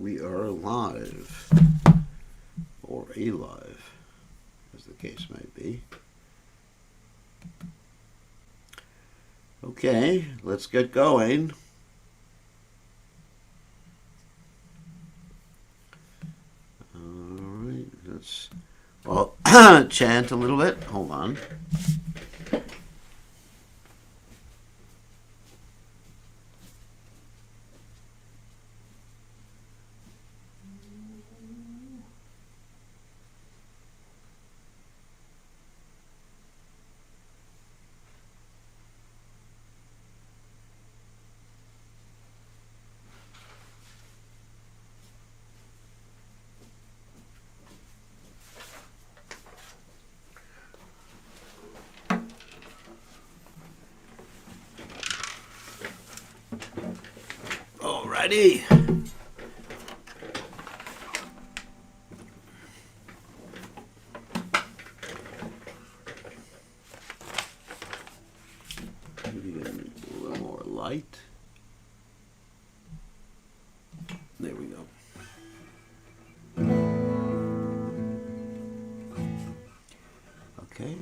we are live, or alive, as the case may be. Okay, let's get going. All right, let's chant a little bit. Hold on. Alrighty. Maybe a little more light. There we go. Okay.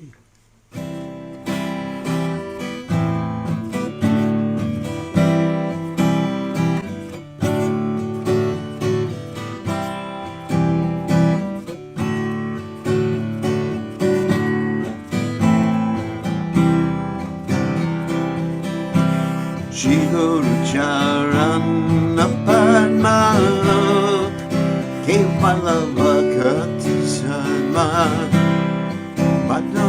Shri Guru Charan Padma Kevala Bhakti Sarma Madhya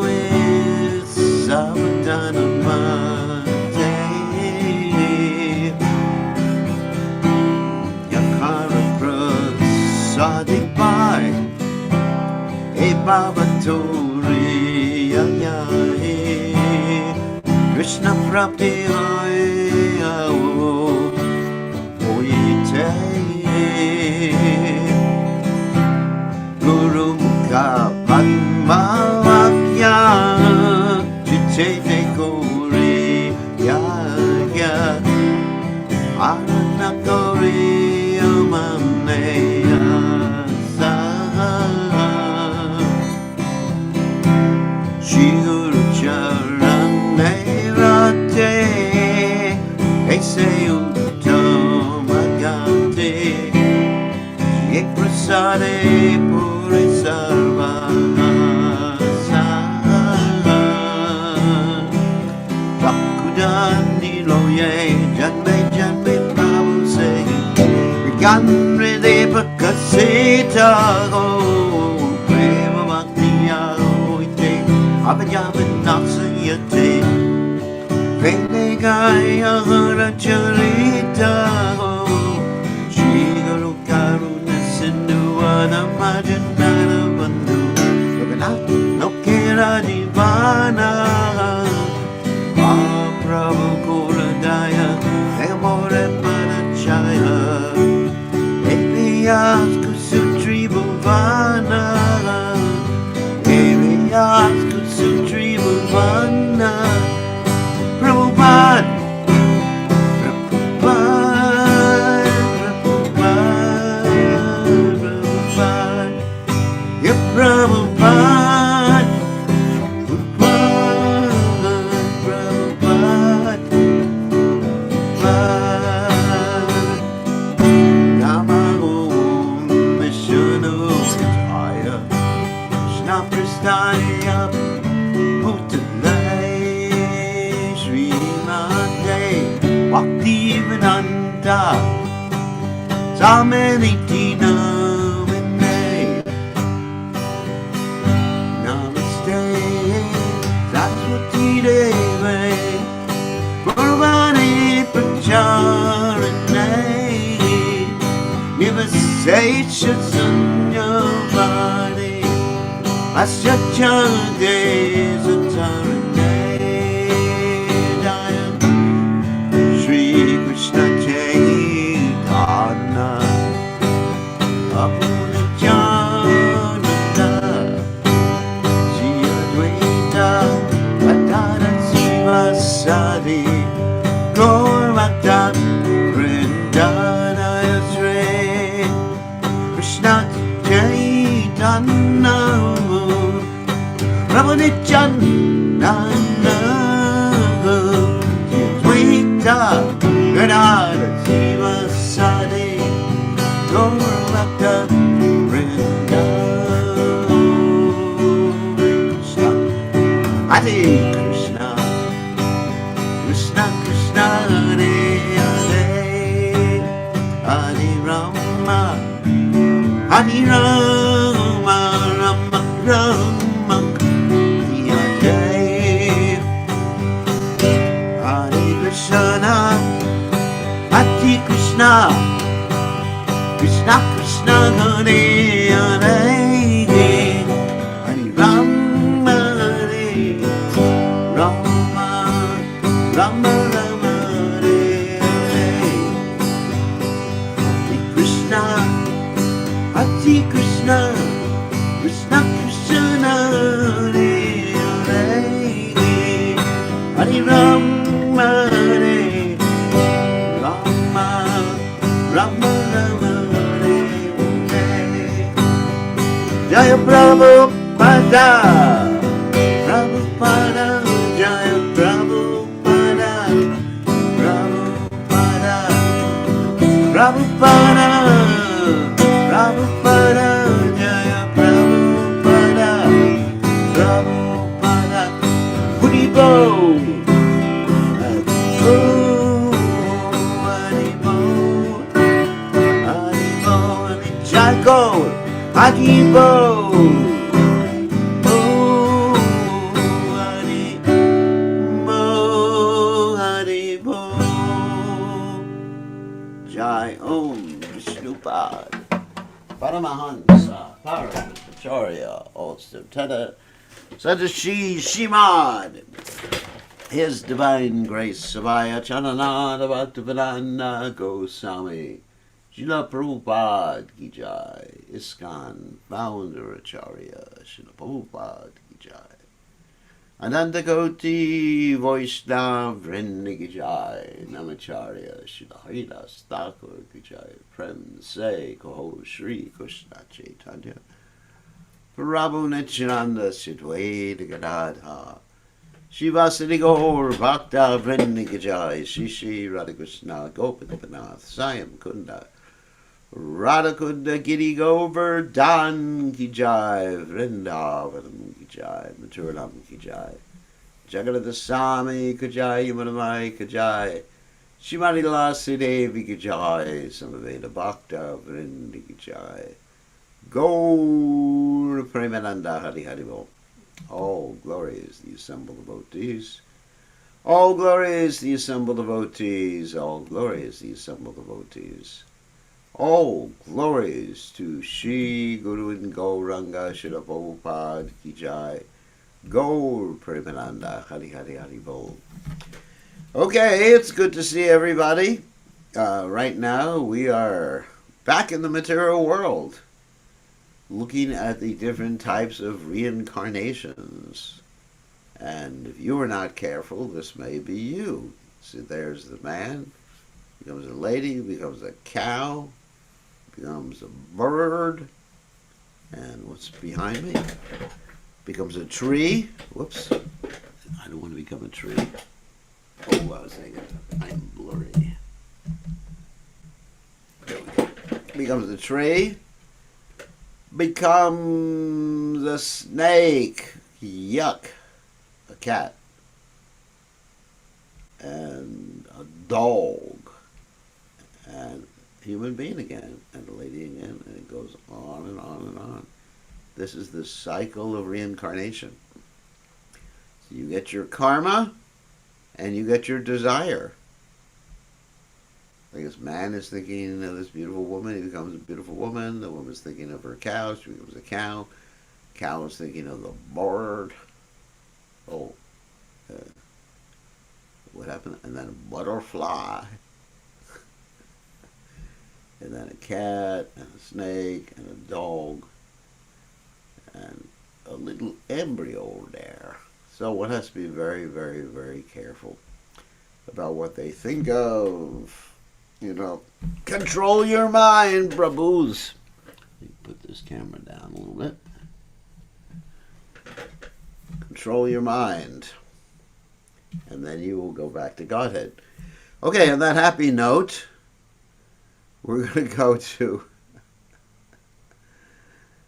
is Savadana Mate Yakara Prasadi Pai E Baba Tori Ayahe Krishna Prapti Guru Mukha Padma Vakya Chitete Kori Yaya Arana Kori Amaneya Shri Guru Charane Rate Ese Prasade Puri Sarvasa Bakudani Loye Janme Janme Prabhu say Ganre Deva Kasita Go Prema Bhaktiya Oite Abhyavan Naksayate Vene Gaya Hara Charita Shri Guru Karu Madhya Bandhu Lokanatha Lokera Divana Mahaprabhu Kuladaya Amore Padachaya Eviyas Kusutri Bhuvana Eviyas Kusutri Bhuvana Prabhupada Prabhupada, Nama Om Vishnu Chaya Krishna Prasthaya Bhutale Srimate Bhaktivedanta Samanitina Purvani Pracharane Nivasesha Sanyavani Asyachade Satarane Jaya Shri Krishna Chaitanya Apunachananda Shri Advaita Adana Sivasadi Gaur Bhakta Vrindana Sre Krishna, Hare Hare, Hare Rama, Hare Rama, Rama Rama, Hare Hare Krishna, Hare Krishna, Krishna Krishna, Hare Hare, Hare Rama, Hare Rama, Rama Rama, Hare Hare, Hare Krishna, Hare Krishna, Krishna Krishna, Hare Hare, Hare Rama, Hare Rama, Rama Rama, Hare Hare. Jaya Prabhupada, Prabhupada, Jaya Prabhupada, Prabhupada, Prabhupada, Prabhupada, Jaya Prabhupada, Prabhupada, Haribo, Haribo, Haribo, Haribo, Jago, Haribo, Haribo, Jai Om Vishnupad, Paramahansa, Paramacharya, Ostantata, Sadashi Shimad, His Divine Grace Savaya Chanananda Bhaktivedanta Goswami, Srila Prabhupada Ki Jai, ISKCON Founder Acharya, Srila Prabhupada Ki Jai, Ananda Koti Vaishnav Vrinda Ki Jai, Namacharya, Srila Haridas Thakur Ki Jai, Prem Se Kaho Shri Krishna Caitanya, Prabhu Nityananda Sidvaita Gadadha, Shivasati Gaur Bhakta Vrinda Ki Jai, Shri Shri Radhakrishna Gopinath Sayam Kunda, Radhakunda Giri Govardhan Ki Jai, Vrindavanam Ki Jai, Mathuranam Ki Jai, Jagannath Swami Ki Jai, Yamunamai Ki Jai, Shrimati Lasi Devi Ki Jai, Samaveda Bhakta Vrinda Ki Jai, Gaur Premananda Hari Hari Bol. All glory is the assembled devotees. All glory is the assembled devotees. All glory is the assembled devotees. All glories to Shri Guru and Gauranga Srila Prabhupada Ki Jai. Gaur Premananda Hari Hari Hari Bol. Okay, it's good to see everybody. Right now we are back in the material world, looking at the different types of reincarnations. And if you are not careful, this may be you. See, there's the man, becomes a lady, becomes a cow, becomes a bird, and what's behind me? Becomes a tree. Whoops, I don't want to become a tree. Oh, I was thinking, I'm blurry. There we go. Becomes a tree. Becomes a snake. Yuck. A cat. And a dog. And a human being again. And a lady again. And it goes on and on and on. This is the cycle of reincarnation. So you get your karma and you get your desire. Like this man is thinking of this beautiful woman, he becomes a beautiful woman. The woman's thinking of her cow, she becomes a cow. Cow is thinking of the bird. Oh, what happened? And then a butterfly. And then a cat, and a snake, and a dog, and a little embryo there. So one has to be very, very, very careful about what they think of. You know, control your mind, Prabhus. Let me put this camera down a little bit. Control your mind. And then you will go back to Godhead. Okay, on that happy note, we're going to go to...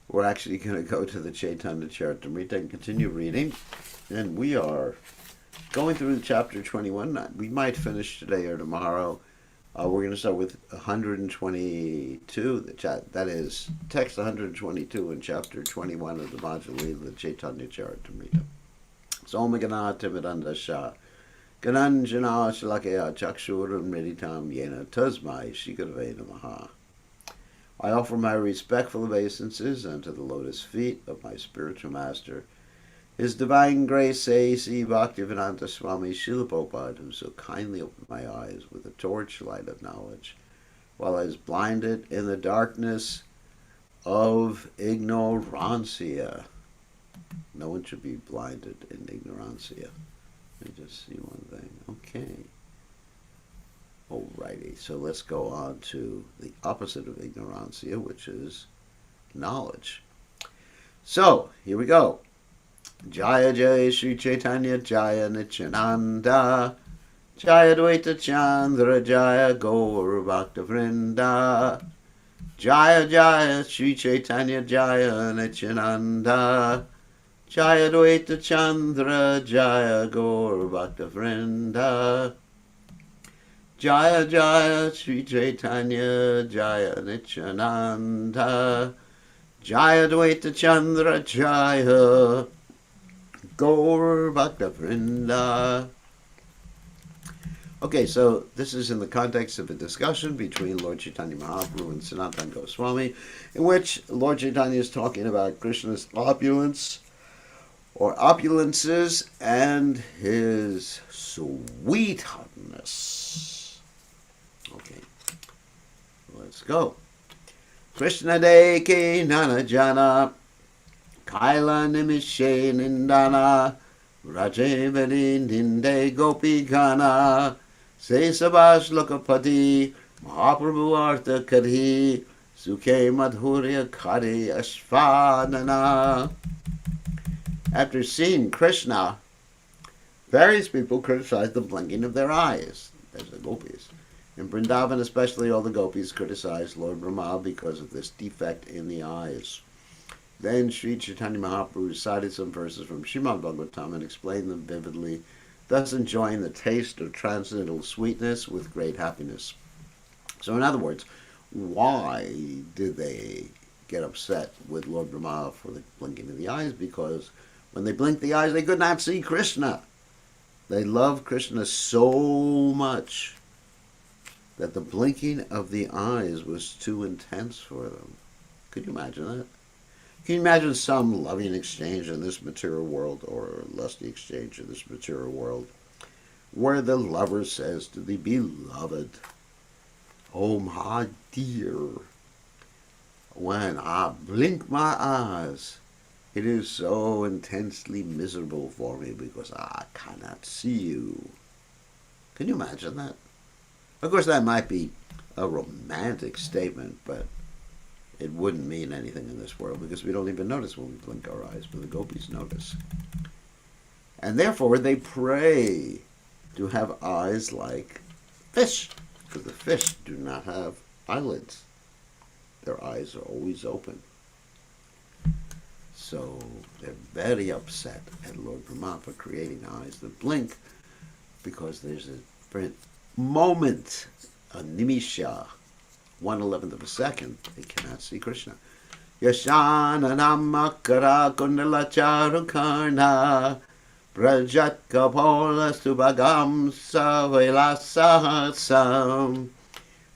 We're actually going to go to the Chaitanya Charitamrta and continue reading. And we are going through chapter 21. We might finish today or tomorrow. We're going to start with 122. That is text 122 in chapter 21 of the Madhya, Lila, the Caitanya Charitamrta. Somagana Timidandasha Gananjana Shalakaya Chakshuram Meditam Yena Tasmai Shikadavena Maha. I offer my respectful obeisances unto the lotus feet of my spiritual master, His Divine Grace A.C. Bhaktivedanta Swami Srila Prabhupada, who so kindly opened my eyes with the torchlight of knowledge, while I was blinded in the darkness of ignorancia. No one should be blinded in ignorancia. Let me just see one thing. Okay. Alrighty, so let's go on to the opposite of ignorancia, which is knowledge. So, here we go. Jaya Jaya Sri Caitanya Jaya Nityananda Jaya Dvaita Chandra Jaya Gaur Bhakta Vrinda Jaya Jaya Sri Caitanya Jaya Nityananda Jaya Dvaita Chandra Jaya Gaur Bhakta Vrinda Jaya Jaya Sri Caitanya Jaya Nityananda Jaya Dvaita Chandra Jaya Gaur Bhakta Vrinda. Okay, so this is in the context of a discussion between Lord Chaitanya Mahaprabhu and Sanatana Goswami, in which Lord Chaitanya is talking about Krishna's opulence or opulences and his sweetheartedness. Okay, let's go. Krishna Deki Nana Jana Kaila Nimishe Nindana Rajevadi Ninde Gopi Gana Se Sabash Lokapati Mahaprabhu Artha Kadhi Sukhe Madhurya Kari Ashvanana. After seeing Krishna, various people criticized the blinking of their eyes. There's the gopis. In Vrindavan, especially, all the gopis criticized Lord Brahma because of this defect in the eyes. Then Sri Chaitanya Mahaprabhu recited some verses from Srimad Bhagavatam and explained them vividly, thus enjoying the taste of transcendental sweetness with great happiness. So in other words, why did they get upset with Lord Brahma for the blinking of the eyes? Because when they blinked the eyes, they could not see Krishna. They loved Krishna so much that the blinking of the eyes was too intense for them. Could you imagine that? Can you imagine some loving exchange in this material world, or lusty exchange in this material world, where the lover says to the beloved, "Oh, my dear, when I blink my eyes, it is so intensely miserable for me because I cannot see you." Can you imagine that? Of course, that might be a romantic statement, but it wouldn't mean anything in this world because we don't even notice when we blink our eyes, but the gopis notice. And therefore, they pray to have eyes like fish, because the fish do not have eyelids. Their eyes are always open. So they're very upset at Lord Brahma for creating eyes that blink, because there's a moment, a nimisha, 1/11 of a second, they cannot see Krishna. Yashana namakara kundala charukarna prajat kapola subhagam savilasahasam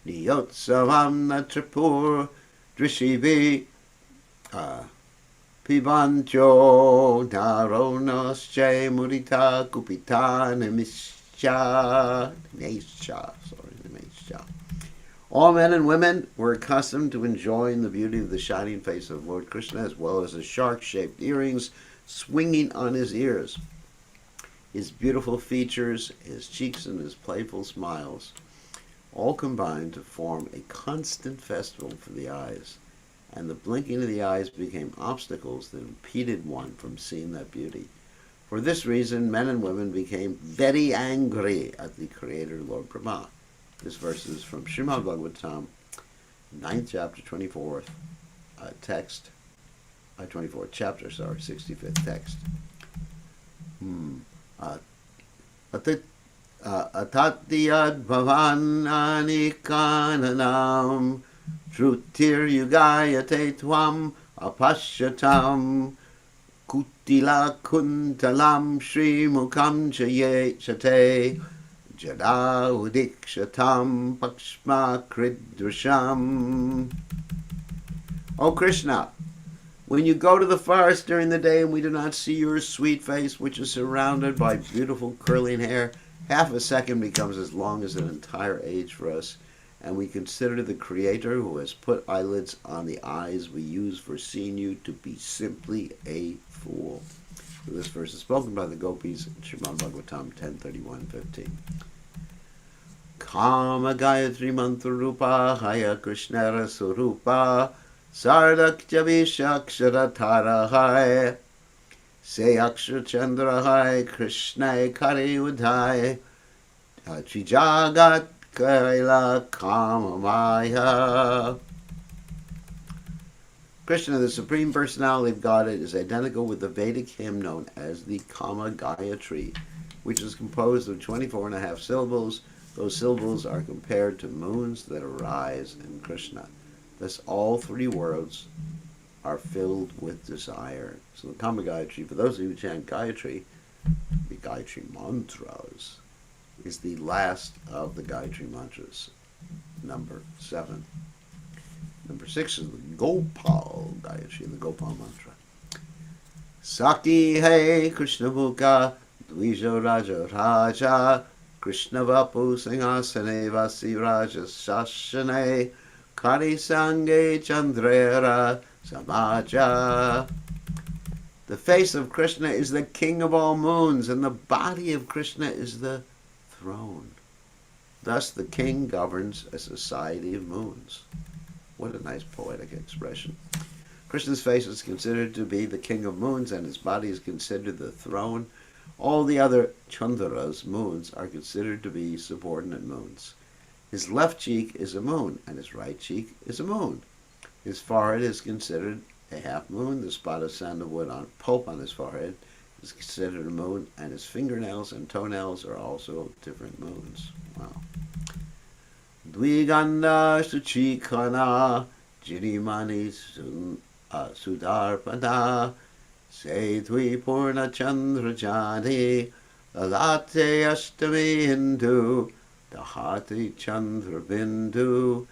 niyotsavam natrapur drishivi pivancho naronosche murita kupita nemisha. All men and women were accustomed to enjoying the beauty of the shining face of Lord Krishna, as well as his shark-shaped earrings swinging on his ears. His beautiful features, his cheeks, and his playful smiles all combined to form a constant festival for the eyes, and the blinking of the eyes became obstacles that impeded one from seeing that beauty. For this reason, men and women became very angry at the Creator, Lord Brahma. This verse is from Srimad Bhagavatam, 9th chapter, 24th text, 24th chapter, 65th text. Atatyad bhavanani kananam Shrutir yugayate tvam apashyatam Kutila kuntalam shri mukam chate Jada udikshatam pakshma kridrusham. O Krishna, when you go to the forest during the day and we do not see your sweet face, which is surrounded by beautiful curling hair, half a second becomes as long as an entire age for us, and we consider the Creator who has put eyelids on the eyes we use for seeing you to be simply a fool. So this verse is spoken by the gopis in Srimad Bhagavatam 10:31-15. Kama Gayatri Mantra Rupa Haya Krishnara Surupa Sardakya Vishakshara Tara Hai Se Akshara Chandra Hai Krishna Kari Udhai Trijagat Kaila Kama Maya. Krishna, the Supreme Personality of Godhead, is identical with the Vedic hymn known as the Kama Gayatri, which is composed of 24.5 syllables. Those syllables are compared to moons that arise in Krishna. Thus, all three worlds are filled with desire. So the Kama Gayatri, for those of you who chant Gayatri, the Gayatri mantras, is the last of the Gayatri mantras, number 7. Number 6 is the Gopal Gayatri, the Gopal mantra. Saki Hey Krishna Mukha Dvijo Raja Raja Krishna Vapu Singhasane Vasi Raja Shashane Kari Sange Chandrera Samaja. The face of Krishna is the king of all moons, and the body of Krishna is the throne. Thus the king governs a society of moons. What a nice poetic expression. Krishna's face is considered to be the king of moons, and his body is considered the throne. All the other Chandras, moons, are considered to be subordinate moons. His left cheek is a moon, and his right cheek is a moon. His forehead is considered a half moon. The spot of sandalwood pulp on his forehead is considered a moon, and his fingernails and toenails are also different moons. Wow. Dviganda Suchikana Jirimani Sudarpana Se Dvi Purna Chandra Jani Lalate Ashtami Hindu Dahati Chandra Bindu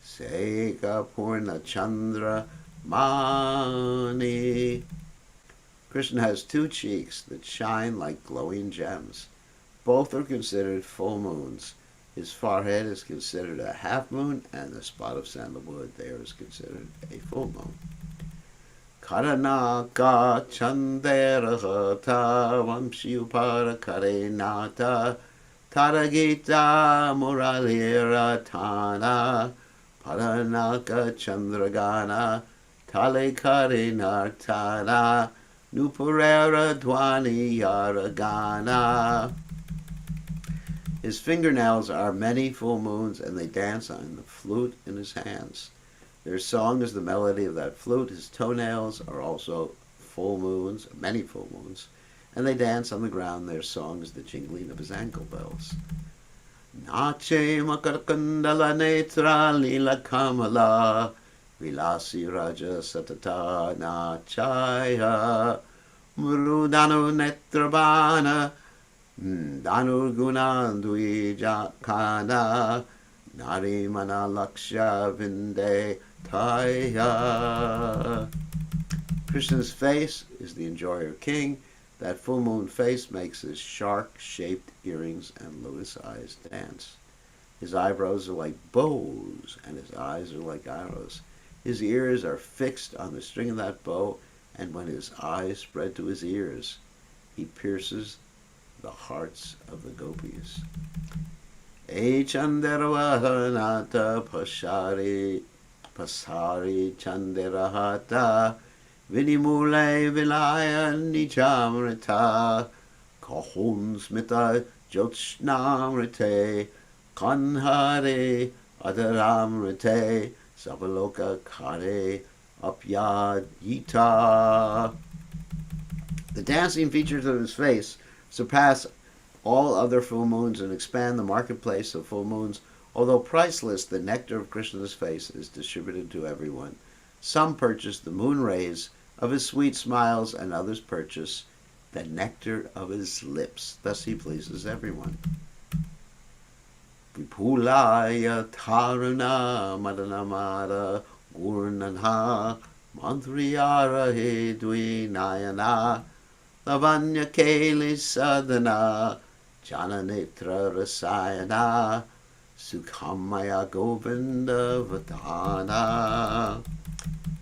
Seka Purna Chandra Mani. Krishna has 2 cheeks that shine like glowing gems. Both are considered full moons. His forehead is considered a half moon, and the spot of sandalwood there is considered a full moon. Karanaka Chanderahata Vamshiupara Karenata Taragita Muralira Tana Paranaka Chandragana Tale Karenartana Nupurera Dwani Yaragana. His fingernails are many full moons, and they dance on the flute in his hands. Their song is the melody of that flute. His toenails are also full moons, many full moons, and they dance on the ground. Their song is the jingling of his ankle bells. Nache Makarkandala Netra Lila Kamala Vilasi Raja Satata Nachaya Murudanu Netrabana Danur Gunandui Jakana Narimana Laksha Vinde Taya. Krishna's face is the enjoyer king. That full moon face makes his shark-shaped earrings and lotus eyes dance. His eyebrows are like bows, and his eyes are like arrows. His ears are fixed on the string of that bow, and when his eyes spread to his ears, he pierces the hearts of the gopis. E Chandaravahanata Pasari Chandarahata Vinimule Vilaya Nichamrita Kahun Smita Jyotshnamrite Kanhare Adaramrite Savaloka Kare Apyadita. The dancing features of his face surpass all other full moons and expand the marketplace of full moons. Although priceless, the nectar of Krishna's face is distributed to everyone. Some purchase the moon rays of his sweet smiles, and others purchase the nectar of his lips. Thus he pleases everyone. Vipulaya taruna madanamara gurnanha mantriyara hedvi nayana lavanya keli sadhana jananetra rasayana sukhamaya govinda vadana.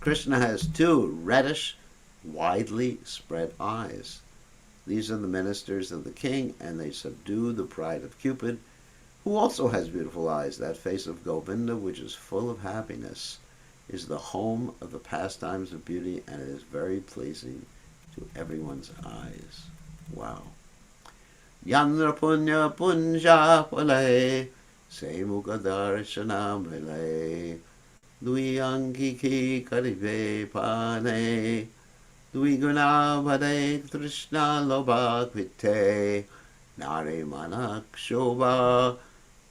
Krishna has two reddish, widely spread eyes. These are the ministers of the king, and they subdue the pride of Cupid, who also has beautiful eyes. That face of Govinda, which is full of happiness, is the home of the pastimes of beauty, and it is very pleasing to everyone's eyes. Wow. Yandra punya punja pale, se mukhadarshana mele, dviyangi ki karive pane, dviguna vade krishna loba kvite, nare manak shobha,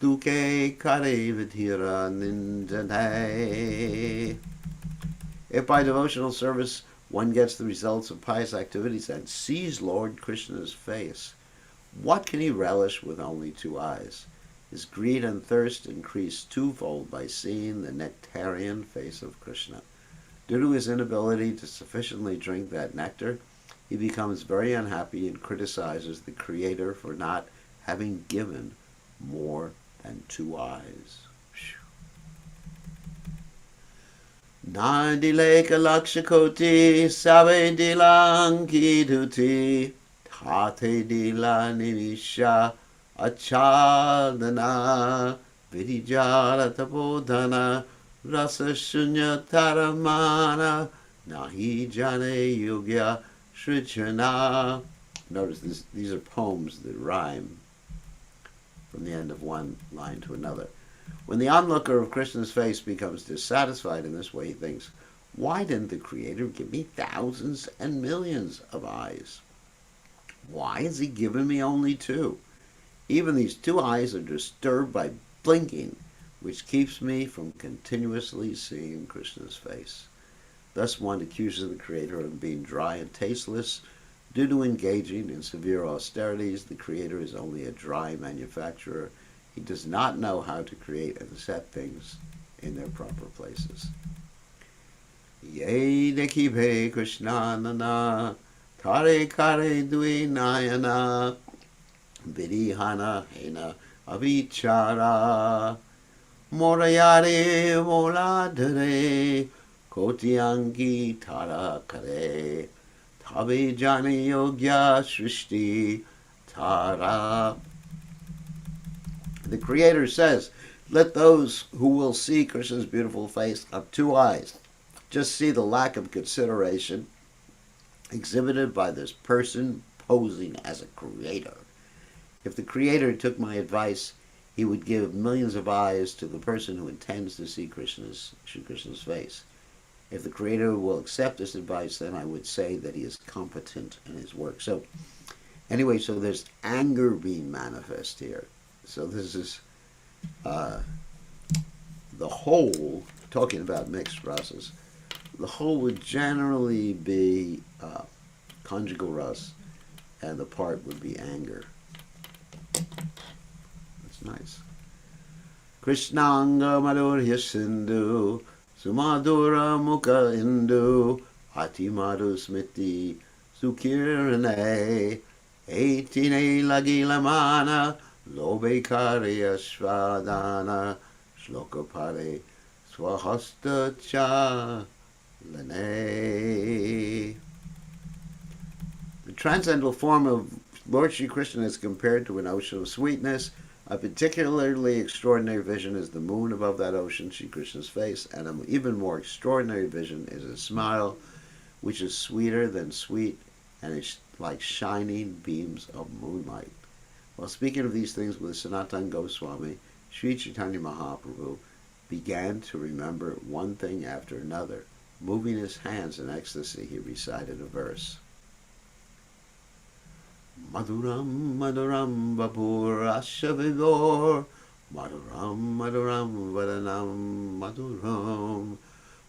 duke kare vidhira nindane. If by devotional service one gets the results of pious activities and sees Lord Krishna's face, what can he relish with only two eyes? His greed and thirst increase twofold by seeing the nectarian face of Krishna. Due to his inability to sufficiently drink that nectar, he becomes very unhappy and criticizes the Creator for not having given more than two eyes. Nadileka lakshakoti sabe dilangi duti tate dila nimisha achadana vidijala tapodhana rasa shunya taramana nahi jane yogya shrichana. Notice these are poems that rhyme from the end of one line to another. When the onlooker of Krishna's face becomes dissatisfied in this way, he thinks, why didn't the Creator give me thousands and millions of eyes? Why has he given me only two? Even these two eyes are disturbed by blinking, which keeps me from continuously seeing Krishna's face. Thus one accuses the Creator of being dry and tasteless. Due to engaging in severe austerities, the Creator is only a dry manufacturer. He does not know how to create and set things in their proper places. Ye dekhibe krishnanana tare kare dui nayana vidihana hena avichara morayare moladare kotiyangi tara kare tabe jani yogya shrishti tara. The Creator says, let those who will see Krishna's beautiful face of two eyes just see the lack of consideration exhibited by this person posing as a creator. If the Creator took my advice, he would give millions of eyes to the person who intends to see Krishna's face. If the Creator will accept this advice, then I would say that he is competent in his work. So, anyway, so there's anger being manifest here. So this is the whole, talking about mixed rasas, the whole would generally be conjugal ras, and the part would be anger. That's nice. Krishnanga madhurya sindhu, sumadura mukha indu, ati madhu smiti, sukirane, etine lagila mana, Lobe karya svadana shlokapare swahasta cha lane. The transcendental form of Lord Sri Krishna is compared to an ocean of sweetness. A particularly extraordinary vision is the moon above that ocean, Sri Krishna's face, and an even more extraordinary vision is a smile which is sweeter than sweet and is like shining beams of moonlight. While speaking of these things with Sanatana Goswami, Sri Caitanya Mahaprabhu began to remember one thing after another. Moving his hands in ecstasy, he recited a verse. Madhuram Madhuram Vapurasya Vidor Madhuram Madhuram Vadanam Madhuram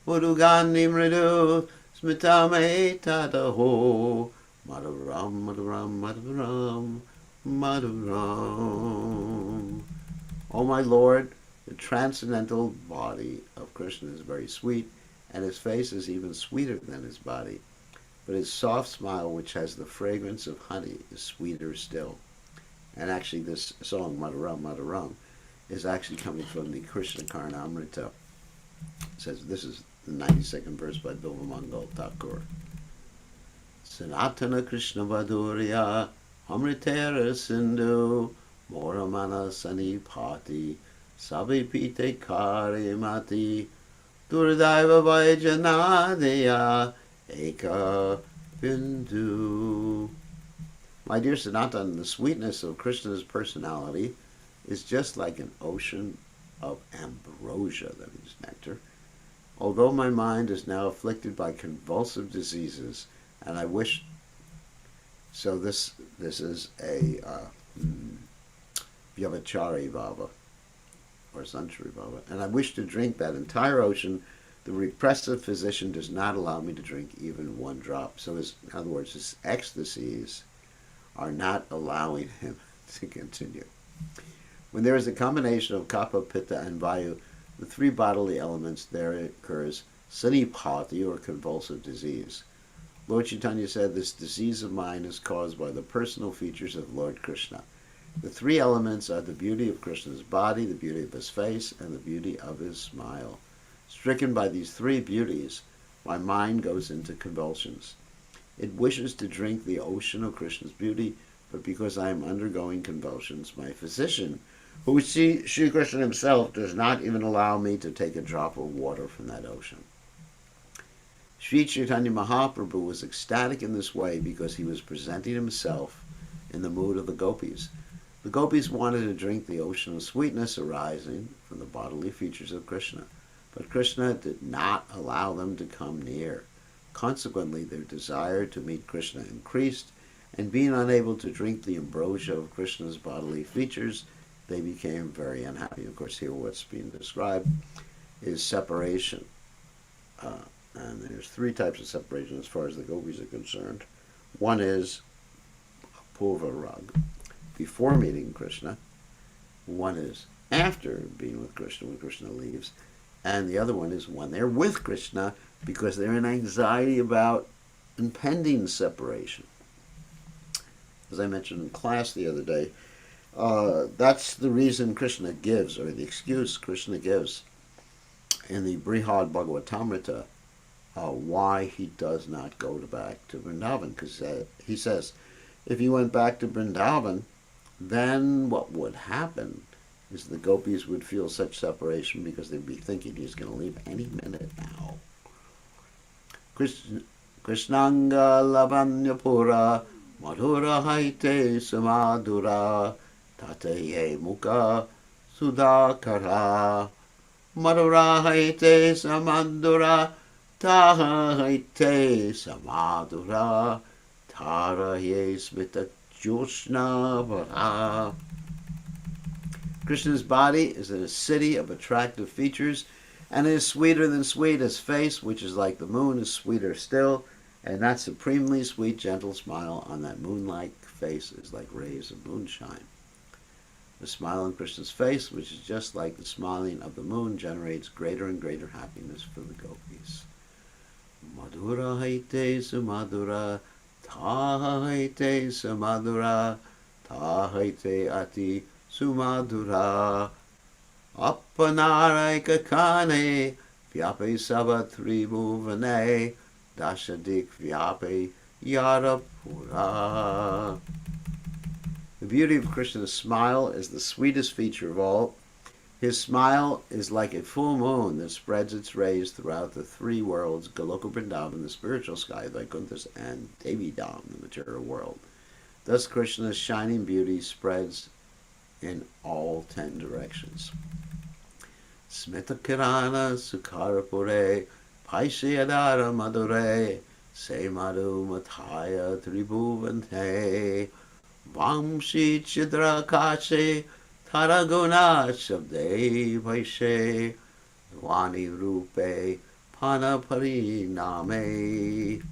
Mudugani Mridu Smitame Tadaho Madhuram Madhuram Madhuram Madhuram. O my Lord, the transcendental body of Krishna is very sweet, and his face is even sweeter than his body. But his soft smile, which has the fragrance of honey, is sweeter still. And actually, this song, Madhuram Madhuram, is actually coming from the Krishna Caritamrta. It says, this is the 92nd verse by Bilvamangal Thakur. Sanatana Krishna Madhurya Amritera Sindhu Moramana Sanipati Sabipite Karimati Durdaiva Vajanadaya Eka Bindu. My dear Sanatan, the sweetness of Krishna's personality is just like an ocean of ambrosia, that is nectar. Although my mind is now afflicted by convulsive diseases, and I wish, so this is a Vyavachari Bhava, or Sanchari Bhava, and I wish to drink that entire ocean. The repressive physician does not allow me to drink even one drop. So in other words, his ecstasies are not allowing him to continue. When there is a combination of Kapha, Pitta, and Vayu, the three bodily elements, there occurs sanipati, or convulsive disease. Lord Caitanya said, this disease of mine is caused by the personal features of Lord Krishna. The three elements are the beauty of Krishna's body, the beauty of his face, and the beauty of his smile. Stricken by these three beauties, my mind goes into convulsions. It wishes to drink the ocean of Krishna's beauty, but because I am undergoing convulsions, my physician, who is Sri Krishna himself, does not even allow me to take a drop of water from that ocean. Sri Chaitanya Mahaprabhu was ecstatic in this way because he was presenting himself in the mood of the gopis. The gopis wanted to drink the ocean of sweetness arising from the bodily features of Krishna, but Krishna did not allow them to come near. Consequently, their desire to meet Krishna increased, and being unable to drink the ambrosia of Krishna's bodily features, they became very unhappy. Of course, here what's being described is separation. And there's three types of separation as far as the gopis are concerned. One is purva rag, before meeting Krishna. One is after being with Krishna, when Krishna leaves. And the other one is when they're with Krishna, because they're in anxiety about impending separation. As I mentioned in class the other day, that's the reason Krishna gives, or the excuse Krishna gives in the Brihad Bhagavatamrita, why he does not go back to Vrindavan. Because he says, if he went back to Vrindavan, then what would happen is the gopis would feel such separation because they'd be thinking he's going to leave any minute now. Krishnanga lavanyapura madhura haite samadura tataye mukha sudakara madhura haite samadura taha haite samadura taraye smita joshna vara. Krishna's body is in a city of attractive features, and it is sweeter than sweet. His face, which is like the moon, is sweeter still, and that supremely sweet, gentle smile on that moon-like face is like rays of moonshine. The smile on Krishna's face, which is just like the smiling of the moon, generates greater and greater happiness for the gopis. Madhura haite sumadura, ta haite sumadura, ta haite ati sumadura, apanarai kakane, vyape savatri bhuvane, dashadik vyape yarapura. The beauty of Krishna's smile is the sweetest feature of all. His smile is like a full moon that spreads its rays throughout the three worlds, Goloka Vrindavan, the spiritual sky, Vaikunthas, and Devi Dham, the material world. Thus Krishna's shining beauty spreads in all 10 directions. Smita Kirana Sukharapure, Paishayadara Madhure, Se Madhu Mathaya Tribhuvante, Vamshi chidra kashe taraguna shabde vaishe Vani rupe panapariname.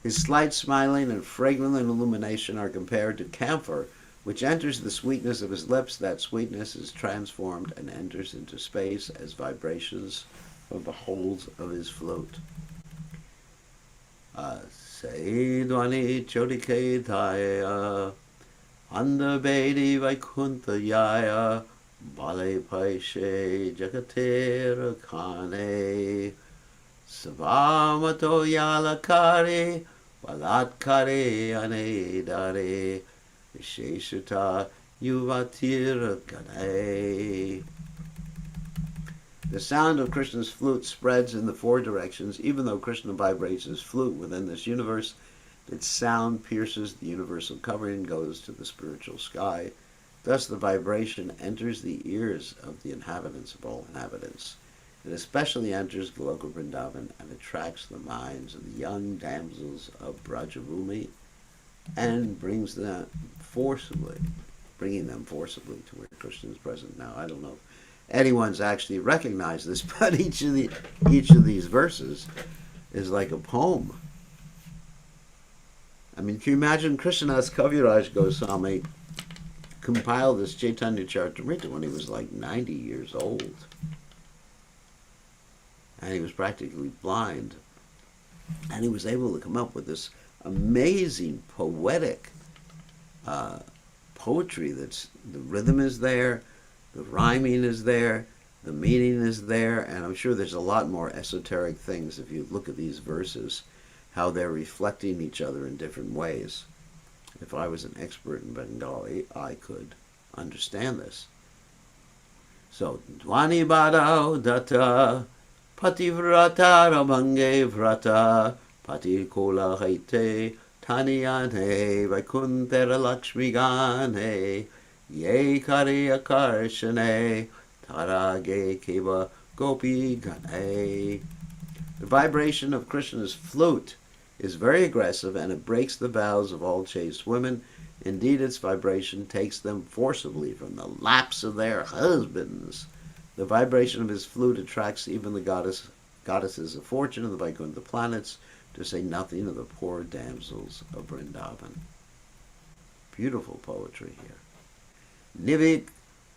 His slight smiling and fragrant illumination are compared to camphor, which enters the sweetness of his lips. That sweetness is transformed and enters into space as vibrations of the holes of his flute. Saidwani chodike thaya, andabedi vaikuntha yaya, bale paishe jagatera kane, savamato yalakare, balatkare anedare, visheshata yuvatira gane. The sound of Krishna's flute spreads in the four directions. Even though Krishna vibrates his flute within this universe, its sound pierces the universal covering and goes to the spiritual sky. Thus the vibration enters the ears of the inhabitants of all inhabitants. It especially enters Goloka Vrindavan and attracts the minds of the young damsels of Brajabhumi and bringing them forcibly to where Krishna is present now. I don't know if anyone's actually recognized this, but each of these verses is like a poem. I mean, can you imagine Krishnadas Kaviraj Goswami compiled this Caitanya Charitamrta when he was like 90 years old, and he was practically blind, and he was able to come up with this amazing poetic poetry. That's the rhythm is there, the rhyming is there, the meaning is there, and I'm sure there's a lot more esoteric things if you look at these verses, how they're reflecting each other in different ways. If I was an expert in Bengali, I could understand this. So, Dwani Badao Datta, Pativrata Rabange Vrata, Patikola Haite, Taniyane, Vaikuntera Lakshmi Gane, Ye Kari Akarshane, Tarage Keva Gopi Gane. The vibration of Krishna's flute is very aggressive, and it breaks the vows of all chaste women. Indeed, its vibration takes them forcibly from the laps of their husbands. The vibration of his flute attracts even the goddesses of fortune and the Vaikuntha planets, to say nothing of the poor damsels of Vrindavan. Beautiful poetry here. Nivik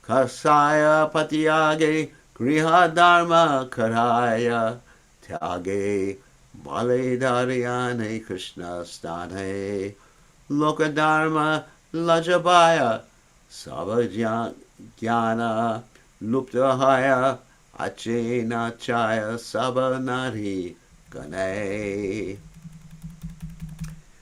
kasaya patiyage griha dharma karaya tyage bale daryane Krishna stane lokadharma lajabaya sabajnana luptahaya achena chaya sabanari gane.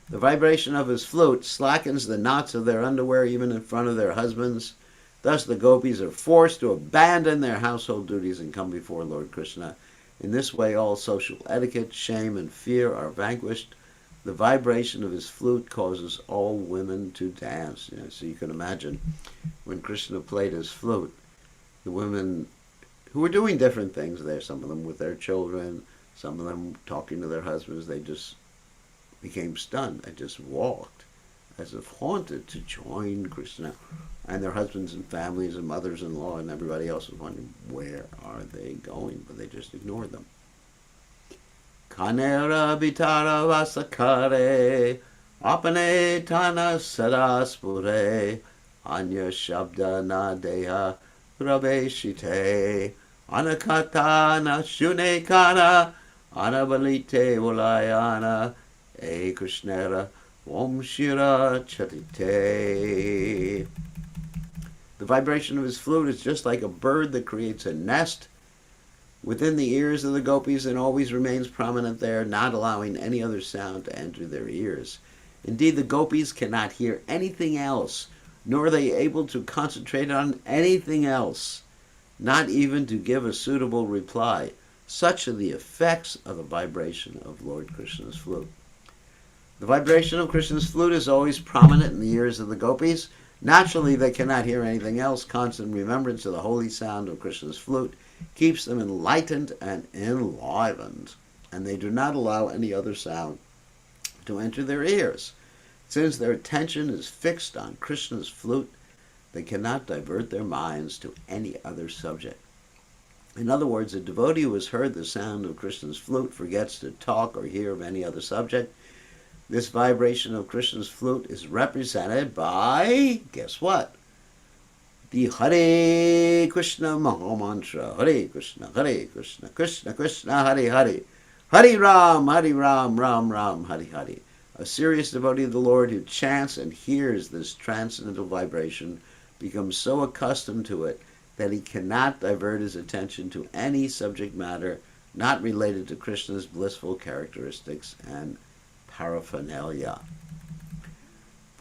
The vibration of his flute slackens the knots of their underwear even in front of their husbands. Thus the gopis are forced to abandon their household duties and come before Lord Krishna. In this way, all social etiquette, shame, and fear are vanquished. The vibration of his flute causes all women to dance. So you can imagine when Krishna played his flute, the women who were doing different things there, some of them with their children, some of them talking to their husbands, they just became stunned. They just walked as if haunted to join Krishna. And their husbands and families and mothers-in-law and everybody else was wondering, where are they going? But they just ignored them. Kanera bitara vasakare, apane tana sadaspure, anya shabda na deha rabeshite, anakata na shunekana, anabalite ulayana, e krishnera om shira chatite. The vibration of his flute is just like a bird that creates a nest within the ears of the gopis and always remains prominent there, not allowing any other sound to enter their ears. Indeed, the gopis cannot hear anything else, nor are they able to concentrate on anything else, not even to give a suitable reply. Such are the effects of the vibration of Lord Krishna's flute. The vibration of Krishna's flute is always prominent in the ears of the gopis. Naturally, they cannot hear anything else. Constant remembrance of the holy sound of Krishna's flute keeps them enlightened and enlivened, and they do not allow any other sound to enter their ears. It Since their attention is fixed on Krishna's flute, they cannot divert their minds to any other subject. In other words, a devotee who has heard the sound of Krishna's flute forgets to talk or hear of any other subject. This vibration of Krishna's flute is represented by, guess what? The Hare Krishna Mahamantra. Hare Krishna, Krishna Krishna, Hare Hare. Hare Ram, Ram Ram, Hare Hare. A serious devotee of the Lord who chants and hears this transcendental vibration becomes so accustomed to it that he cannot divert his attention to any subject matter not related to Krishna's blissful characteristics and paraphernalia.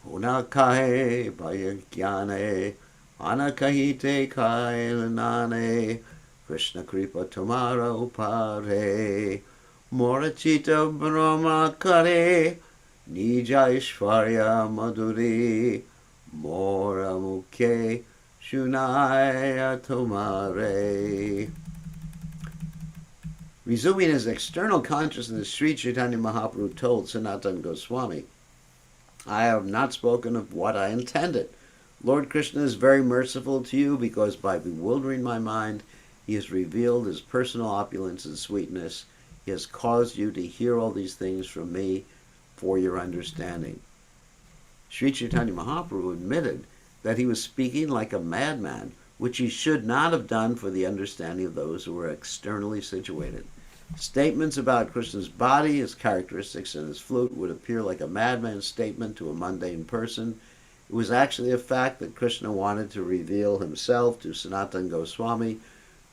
Punakahe bhayagyane anakahite kailanane Krishna kripa tumara upare morachita brahma kare nija ishvarya madhuri mora mukhe shunaya tumare. Resuming his external consciousness, Sri Chaitanya Mahaprabhu told Sanatana Goswami, I have not spoken of what I intended. Lord Krishna is very merciful to you because by bewildering my mind, he has revealed his personal opulence and sweetness. He has caused you to hear all these things from me for your understanding. Sri Chaitanya Mahaprabhu admitted that he was speaking like a madman, which he should not have done for the understanding of those who were externally situated. Statements about Krishna's body, his characteristics, and his flute would appear like a madman's statement to a mundane person. It was actually a fact that Krishna wanted to reveal himself to Sanatana Goswami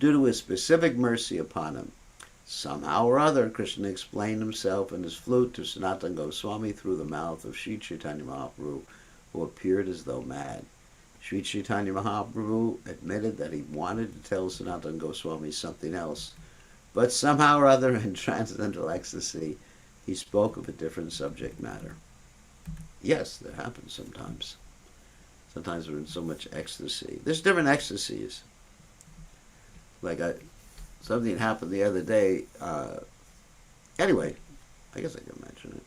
due to his specific mercy upon him. Somehow or other, Krishna explained himself and his flute to Sanatana Goswami through the mouth of Sri Chaitanya Mahaprabhu, who appeared as though mad. Sri Chaitanya Mahaprabhu admitted that he wanted to tell Sanatana Goswami something else, but somehow or other in transcendental ecstasy, he spoke of a different subject matter. Yes, that happens sometimes. Sometimes we're in so much ecstasy. There's different ecstasies. Like something happened the other day. Anyway, I guess I can mention it.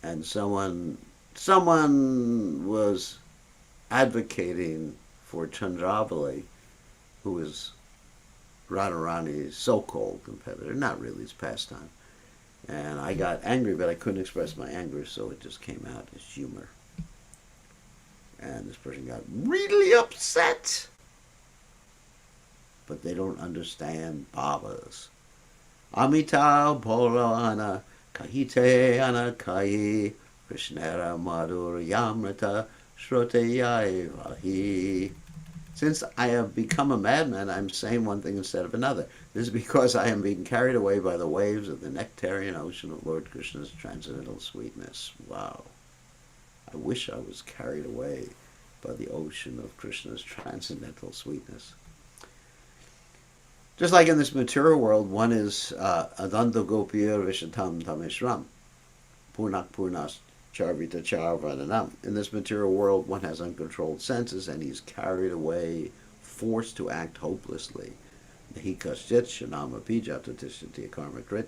And someone was advocating for Chandravali, who is Radharani's so-called competitor, not really his pastime. And I got angry, but I couldn't express my anger, so it just came out as humor. And this person got really upset. But they don't understand bhavas. Amita Bholana Kahite Anakai Krishnera Madhur Yamrita Shroteyai Vahi. Since I have become a madman, I'm saying one thing instead of another. This is because I am being carried away by the waves of the nectarian ocean of Lord Krishna's transcendental sweetness. Wow. I wish I was carried away by the ocean of Krishna's transcendental sweetness. Just like in this material world, one is Adanta Gopir Vishatam Tameshram, Purnak Purnas Charvita Charvadanam. In this material world, one has uncontrolled senses and he's carried away, forced to act hopelessly. Nahi kaschit shanama pijata tishtati karma krit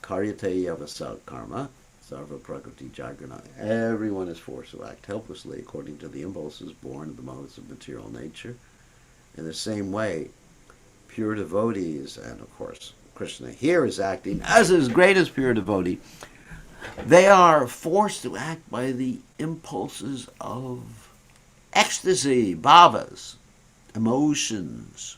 karyate yavasa karma sarva prakriti jagrana. Everyone is forced to act helplessly according to the impulses born of the modes of material nature. In the same way, pure devotees, and of course Krishna here is acting as his greatest pure devotee, they are forced to act by the impulses of ecstasy, bhavas, emotions.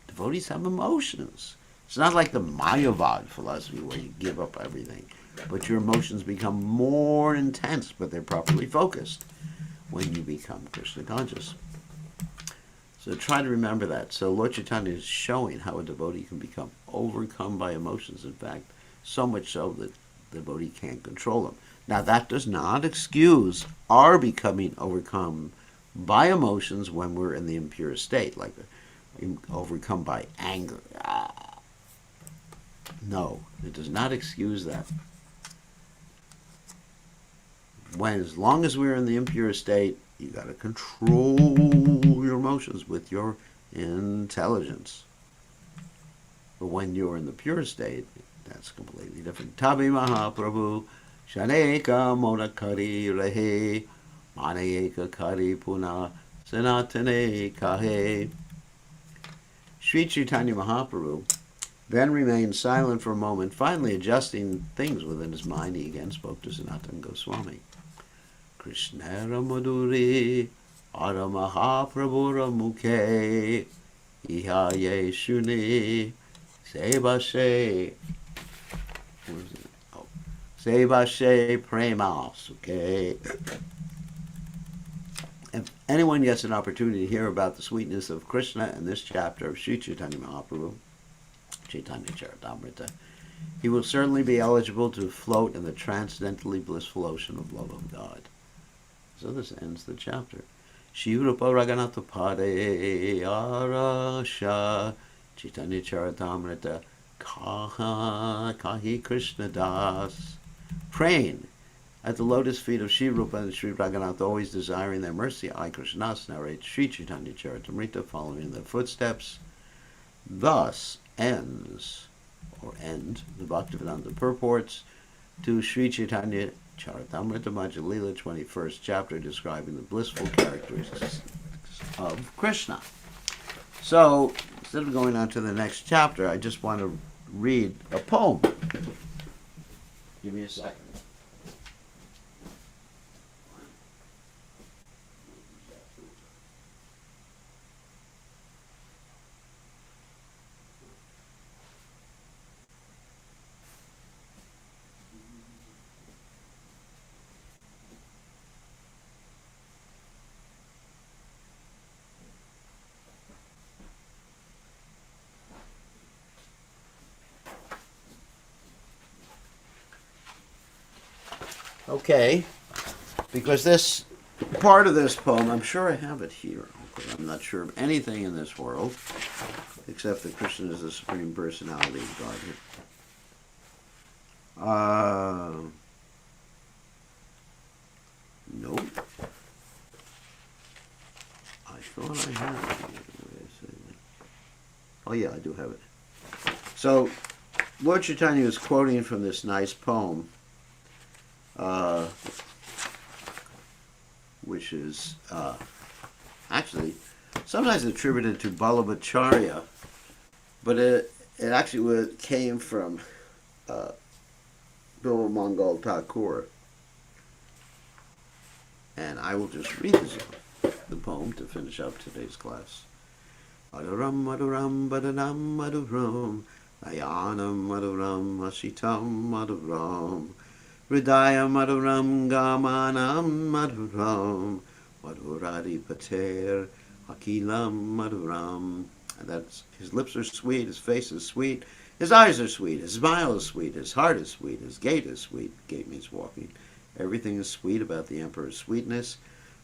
Devotees have emotions. It's not like the Mayavad philosophy where you give up everything, but your emotions become more intense, but they're properly focused when you become Krishna conscious. So try to remember that. So Lord Chaitanya is showing how a devotee can become overcome by emotions. In fact, so much so that the devotee can't control them. Now that does not excuse our becoming overcome by emotions when we're in the impure state, like overcome by anger. No, it does not excuse that. As long as we're in the impure state, you got to control your emotions with your intelligence. But when you're in the pure state, that's completely different. Tabi Mahaprabhu Shaneka Monakari Rehe Manayeka Kari Puna Sanatane Kahe. Sri Chaitanya Mahaprabhu then remained silent for a moment, finally adjusting things within his mind. He again spoke to Sanatana Goswami. Krishnara Madhuri Ara Mahaprabhura Mukhe Iha Yeshuni Sebashe. Sebashe Prema Sukhe. If anyone gets an opportunity to hear about the sweetness of Krishna in this chapter of Sri Chaitanya Mahaprabhu, Caitanya Caritamrta, he will certainly be eligible to float in the transcendently blissful ocean of love of God. So this ends the chapter. Shivrupa Raganatha Pade Arasha Caitanya Caritamrta Kahi Krishna Das. Praying at the lotus feet of Sri Rupa and Sri Raghunatha, always desiring their mercy, I, Krishnas, narrate Sri Chaitanya Caritamrta, following in their footsteps. Thus ends, or end, the Bhaktivedanta purports to Sri Chaitanya Caritamrta Madhya Lila, 21st chapter, describing the blissful characteristics of Krishna. So, instead of going on to the next chapter, I just want to read a poem. Give me a second. Okay, because this part of this poem, I'm sure I have it here, but I'm not sure of anything in this world except that Krishna is the Supreme Personality of Godhead. Nope. I thought I had it. Oh yeah, I do have it. So, Lord Chaitanya is quoting from this nice poem, which is actually sometimes attributed to Ballabhacharya, but it actually came from Bilva Mangal Thakur. And I will just read the poem to finish up today's class. Madhuram Madhuram Badanam Madhuram Nayanam Madhuram Asitam Madhuram Hridaya Madhuram Gamanam Madhuram Madhuradi Pater Akilam Madhuram. And that's, his lips are sweet, his face is sweet, his eyes are sweet, his smile is sweet, his heart is sweet, his gait is sweet. Gait means walking. Everything is sweet about the Emperor's sweetness.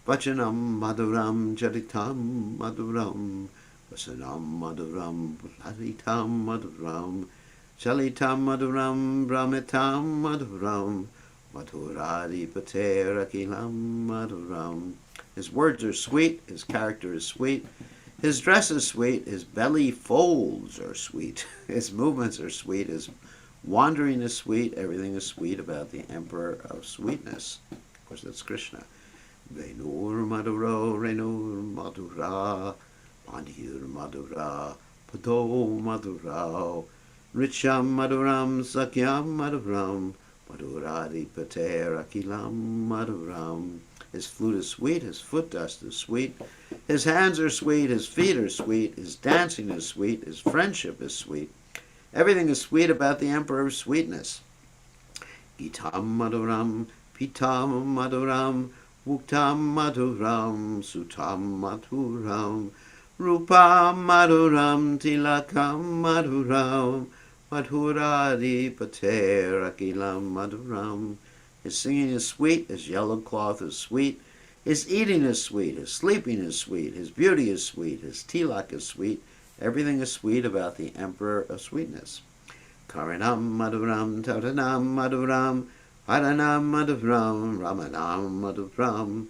Vachanam Madhuram Jaritam Madhuram Vasanam Madhuram Lalitam Madhuram Chalitam Madhuram Brahmitam Madhuram Madhuradi Pater Akilam Madhuram. His words are sweet, his character is sweet, his dress is sweet, his belly folds are sweet, his movements are sweet, his wandering is sweet, everything is sweet about the Emperor of Sweetness. Of course, that's Krishna. Venur Madhura, Renur Madhura, Manhir Madhura, Pado Madhura, Richam Madhuram, Sakyam Madhuram, Madhuradi Pater Akilam Madhuram. His flute is sweet, his foot dust is sweet, his hands are sweet, his feet are sweet, his dancing is sweet, his friendship is sweet. Everything is sweet about the Emperor of Sweetness. Gitam Madhuram, Pitam Madhuram, Muktam Madhuram, Sutam Madhuram, Rupam Madhuram, Tilakam Madhuram, Madhuradi Pater Akilam Madhuram. His singing is sweet, his yellow cloth is sweet, his eating is sweet, his sleeping is sweet, his beauty is sweet, his tilak is sweet. Everything is sweet about the Emperor of Sweetness. Karanam Madhuram, Taranam Madhuram, Paranam Madhuram, Ramanam Madhuram,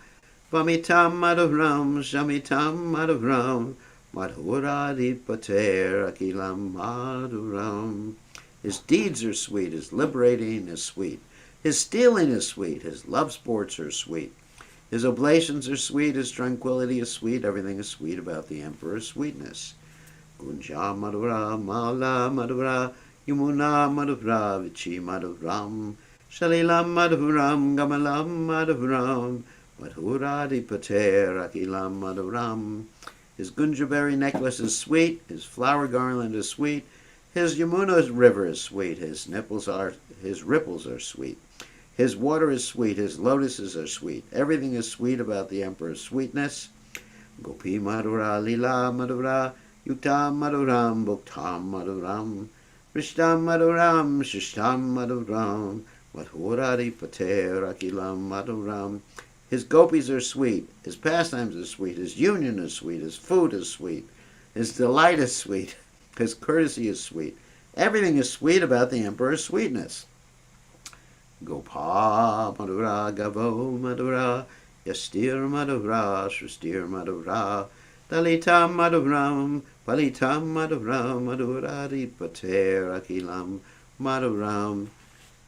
Vamitam Madhuram, Shamitam Madhuram, Madhuradi Pater Akilam Madhuram. His deeds are sweet, his liberating is sweet, His stealing is sweet. His love sports are sweet. His oblations are sweet. His tranquility is sweet. Everything is sweet about the emperor's sweetness. Gunja Madhura, Mala Madhura, Yamuna Madhura, Vichi Madhuram, Shalilam Madhuram, Gamalam Madhuram, Madhuradi Pater, Akilam Madhuram. His Gunjaberry necklace is sweet, his flower garland is sweet, his Yamuna river is sweet, his ripples are sweet. His water is sweet, his lotuses are sweet. Everything is sweet about the emperor's sweetness. Gopi Madhura, Lila Madhura, Yuktam Madhuram, Bhuktam Madhuram, Rishtam Madhuram, Shishtam Madhuram, Madhurari Pater Akilam Madhuram. His gopis are sweet, his pastimes are sweet, his union is sweet, his food is sweet, his delight is sweet, his courtesy is sweet. Everything is sweet about the emperor's sweetness. Gopa Madhura, Gavo Madhura, Yastir Madhura, Sristir Madhura, Dalitam Madhuram, Palitam Madhuram, Madhurari Pater Akilam Madhuram.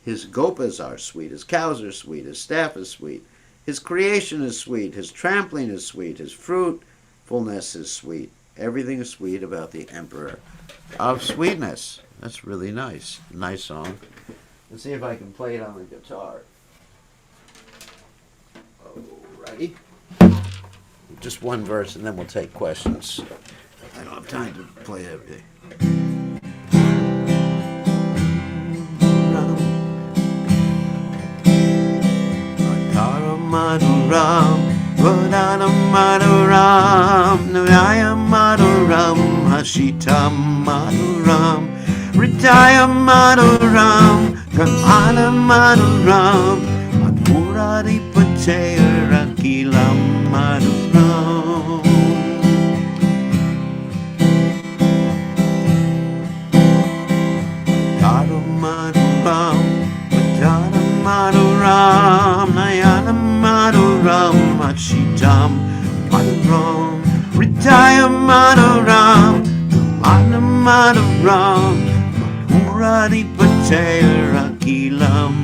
His gopas are sweet, his cows are sweet, his staff is sweet, his creation is sweet, his trampling is sweet, his fruitfulness is sweet. Everything is sweet about the emperor of sweetness. That's really nice. Nice song. Let's see if I can play it on the guitar. Alrighty. Just one verse and then we'll take questions. I don't have time to play everything. Maduram, Vadana Maduram, Navaya Maduram, Hashitam Maduram, Ritaya Maduram, Gamana Maduram, Madhurari Patera Kilam Maduram. Madhara Maduram, Vadana Maduram, Nayana Maduram, Machitam Maduram, Ritaya Maduram, Gamana Maduram, Madhurari Patera Kilam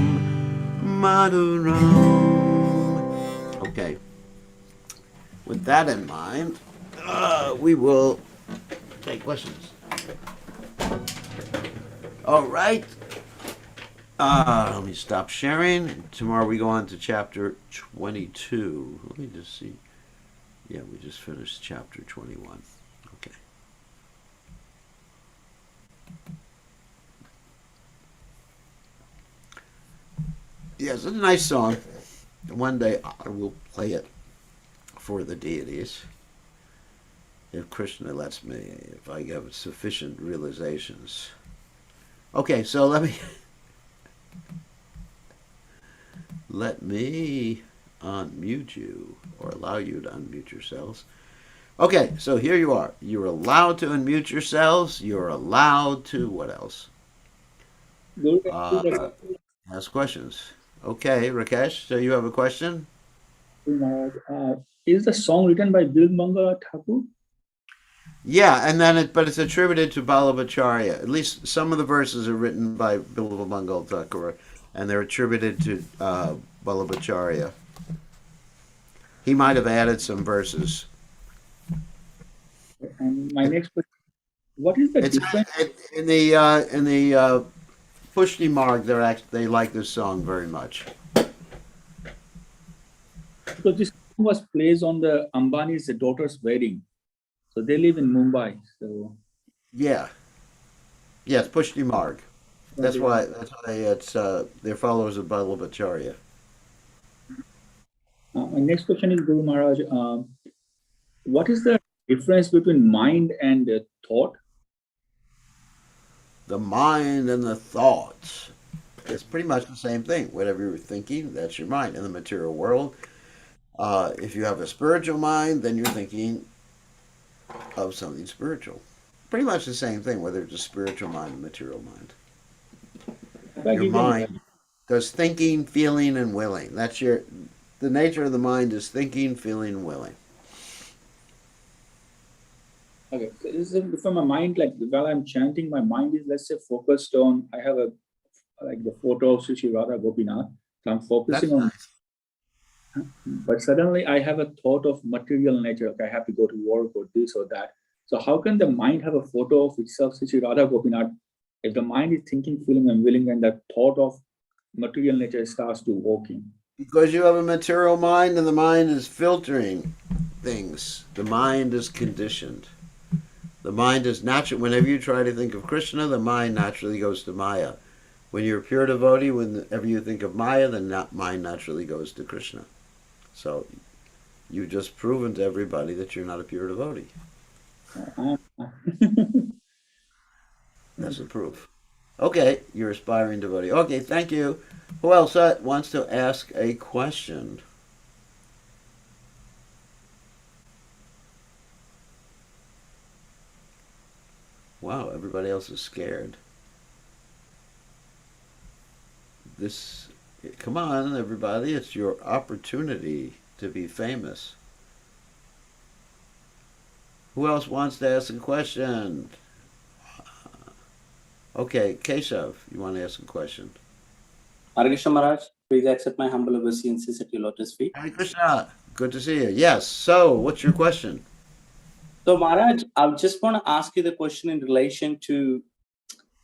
Maduram. Okay. With that in mind, we will take questions. All right. Let me stop sharing. Tomorrow we go on to chapter 22. Let me just see. Yeah, we just finished chapter 21. Okay. Yes, it's a nice song. One day I will play it for the deities. If Krishna lets me, if I have sufficient realizations. Okay, so let me unmute you, or allow you to unmute yourselves. Okay, so here you are. You're allowed to unmute yourselves. You're allowed to, what else? Ask questions. Okay, Rakesh, so you have a question? Is the song written by Bilmanga Thakur? Yeah, and then but it's attributed to Balabacharya. At least some of the verses are written by Bilvamangal Thakur, and they're attributed to Balabacharya. He might have added some verses. And my next question: what is the difference in the Pushti Marg? They like this song very much. Because this song was placed on the Ambani's daughter's wedding, so they live in Mumbai. So yeah, yes, Pushti Marg. That's why it's they're followers of Balabacharya. my next question is, Guru Maharaj, what is the difference between mind and thought? The mind and the thoughts. It's pretty much the same thing. Whatever you're thinking, that's your mind. In the material world, if you have a spiritual mind, then you're thinking of something spiritual. Pretty much the same thing, whether it's a spiritual mind or material mind. Your mind does thinking, feeling, and willing. The nature of the mind is thinking, feeling, willing. Okay, so this is from my mind, like while I'm chanting, my mind is, let's say, focused on, I have like the photo of Sri Radha Gopinath. So I'm That's focusing on, nice. but suddenly I have a thought of material nature. Okay, I have to go to work or this or that. So how can the mind have a photo of itself, Sri Radha Gopinath, if the mind is thinking, feeling, and willing, and that thought of material nature starts to walking? Because you have a material mind and the mind is filtering things. The mind is conditioned. The mind is natural. Whenever you try to think of Krishna, the mind naturally goes to Maya. When you're a pure devotee, whenever you think of Maya, the mind naturally goes to Krishna. So you've just proven to everybody that you're not a pure devotee. Uh, That's the proof. Okay, you're aspiring devotee. Okay, thank you. Who else wants to ask a question? Wow, everybody else is scared. This, come on, everybody, it's your opportunity to be famous. Who else wants to ask a question? Okay, Keshav, you want to ask a question? Hare Krishna Maharaj, please accept my humble obeisances at your lotus feet. Hare Krishna, good to see you. Yes, so what's your question? So Maharaj, I just want to ask you the question in relation to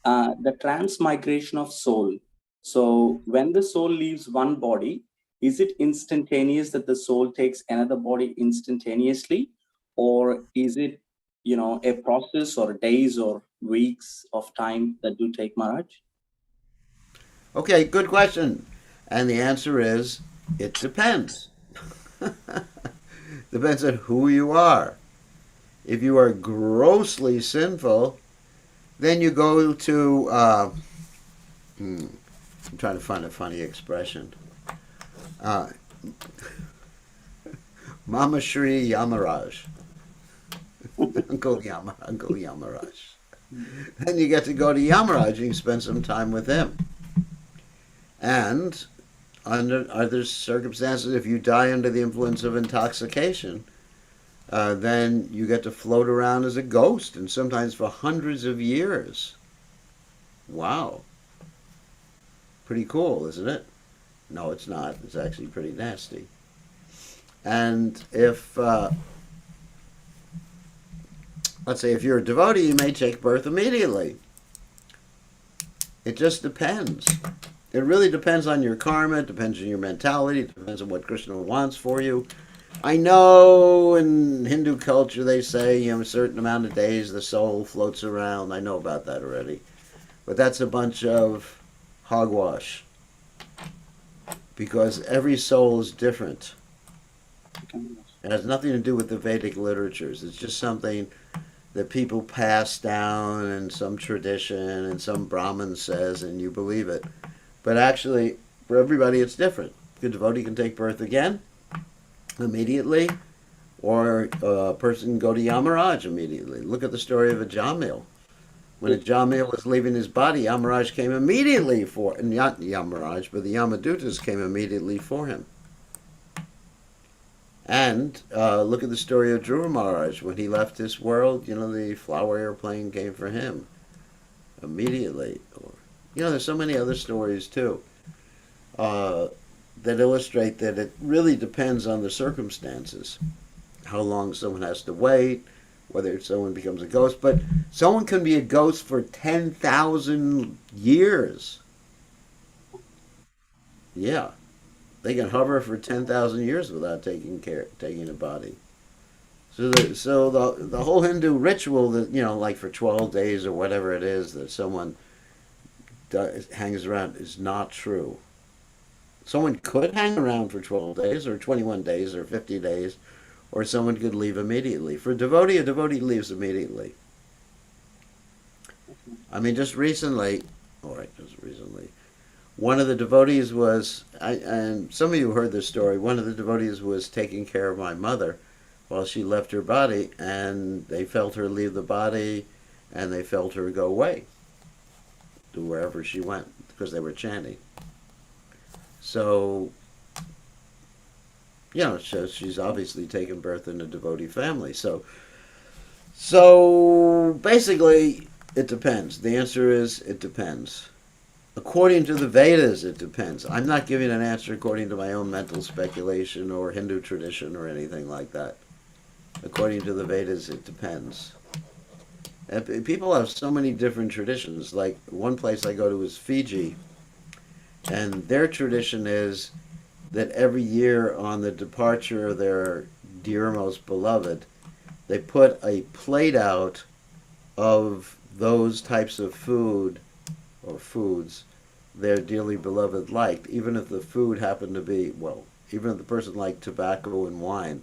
the transmigration of soul. So when the soul leaves one body, is it instantaneous that the soul takes another body instantaneously? Or is it, a process or days or weeks of time that do take, Maharaj? Okay, good question. And the answer is it depends. Depends on who you are. If you are grossly sinful, then you go to, I'm trying to find a funny expression. Uh, Mama Shri Yamaraj. Uncle Yamaraj. Then you get to go to Yamaraj and you spend some time with him. And under other circumstances, if you die under the influence of intoxication, then you get to float around as a ghost, and sometimes for hundreds of years. Wow. Pretty cool, isn't it? No, it's not. It's actually pretty nasty. And if, let's say, if you're a devotee, you may take birth immediately. It just depends. It really depends on your karma, it depends on your mentality, it depends on what Krishna wants for you. I know in Hindu culture they say, a certain amount of days the soul floats around. I know about that already. But that's a bunch of hogwash. Because every soul is different. It has nothing to do with the Vedic literatures. It's just something that people pass down in some tradition and some Brahmin says and you believe it. But actually, for everybody it's different. The devotee can take birth again immediately, or a person can go to Yamaraj immediately. Look at the story of a Jamil. When a Jamil was leaving his body, Yamaraj came immediately for, and not Yamaraj, but the Yamadutas came immediately for him. And look at the story of Dhruva Maharaj. When he left this world, the flower airplane came for him immediately. There's so many other stories too that illustrate that it really depends on the circumstances. How long someone has to wait, whether someone becomes a ghost. But someone can be a ghost for 10,000 years. Yeah. They can hover for 10,000 years without taking a body. So the whole Hindu ritual that, like for 12 days or whatever it is that someone hangs around is not true. Someone could hang around for 12 days or 21 days or 50 days, or someone could leave immediately. For a devotee leaves immediately. I mean, just recently, one of the devotees was, and some of you heard this story, one of the devotees was taking care of my mother while she left her body, and they felt her leave the body, and they felt her go away to wherever she went, because they were chanting. So, she's obviously taken birth in a devotee family. So basically, it depends. The answer is it depends. According to the Vedas, it depends. I'm not giving an answer according to my own mental speculation or Hindu tradition or anything like that. According to the Vedas, it depends. And people have so many different traditions. Like one place I go to is Fiji, and their tradition is that every year on the departure of their dear most beloved, they put a plate out of those types of food or foods their dearly beloved liked, even if the food happened to be, well, even if the person liked tobacco and wine,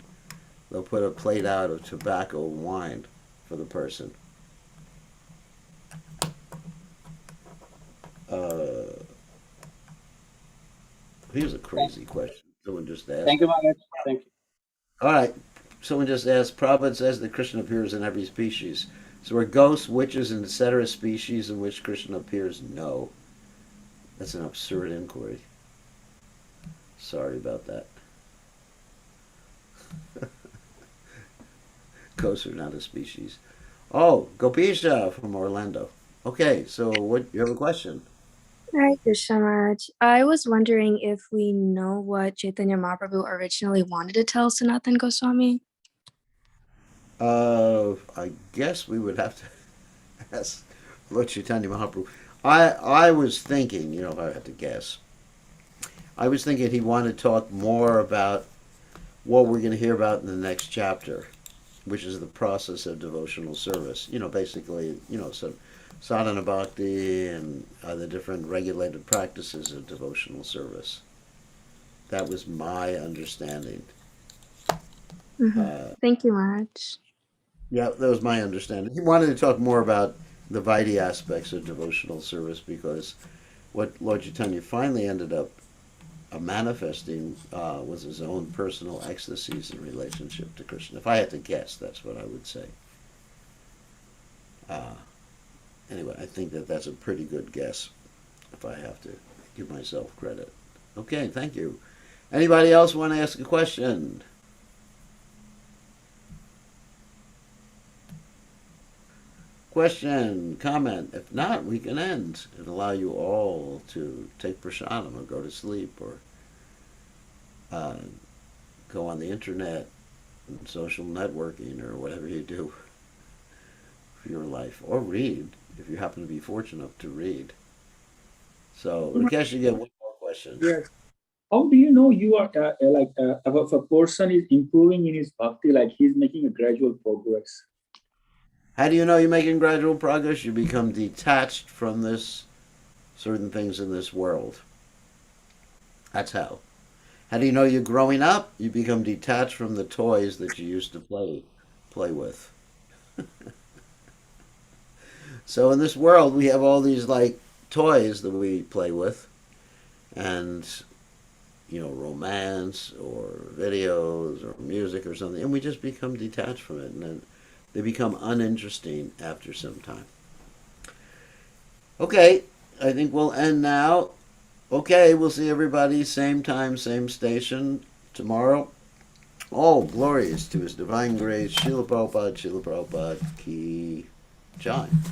they'll put a plate out of tobacco and wine for the person. Here's a crazy question. Someone just asked. Thank you, Maharaj. Thank you. All right. Someone just asked, Prabhupada says that Krishna appears in every species. So are ghosts, witches, and etc. species in which Krishna appears? No. That's an absurd inquiry. Sorry about that. Ghosts are not a species. Oh, Gopisha from Orlando. Okay, so what? You have a question? Hi, Krishna Maharaj. I was wondering if we know what Chaitanya Mahaprabhu originally wanted to tell Sanatan Goswami. I guess we would have to ask Lord Chaitanya Mahaprabhu. I was thinking, if I had to guess, I was thinking he wanted to talk more about what we're going to hear about in the next chapter, which is the process of devotional service. Basically, so sadhana bhakti and the different regulated practices of devotional service. That was my understanding. Thank you, Maharaj. Yeah, that was my understanding. He wanted to talk more about the Vaidhi aspects of devotional service because what Lord Chaitanya finally ended up manifesting was his own personal ecstasies in relationship to Krishna. If I had to guess, that's what I would say. Anyway, I think that's a pretty good guess if I have to give myself credit. Okay, thank you. Anybody else want to ask a question? Question, comment. If not, we can end and allow you all to take prasadam or go to sleep or go on the internet and social networking or whatever you do for your life, or read if you happen to be fortunate enough to read. So, Rakesh, you get one more question. Yes. How do you know you are if a person is improving in his bhakti, like he's making a gradual progress? How do you know you're making gradual progress? You become detached from this certain things in this world. That's how. How do you know you're growing up? You become detached from the toys that you used to play with. So in this world, we have all these toys that we play with, and romance or videos or music or something, and we just become detached from it, and then they become uninteresting after some time. Okay, I think we'll end now. Okay, we'll see everybody same time, same station tomorrow. All glories to His Divine Grace, Srila Prabhupada ki Jai.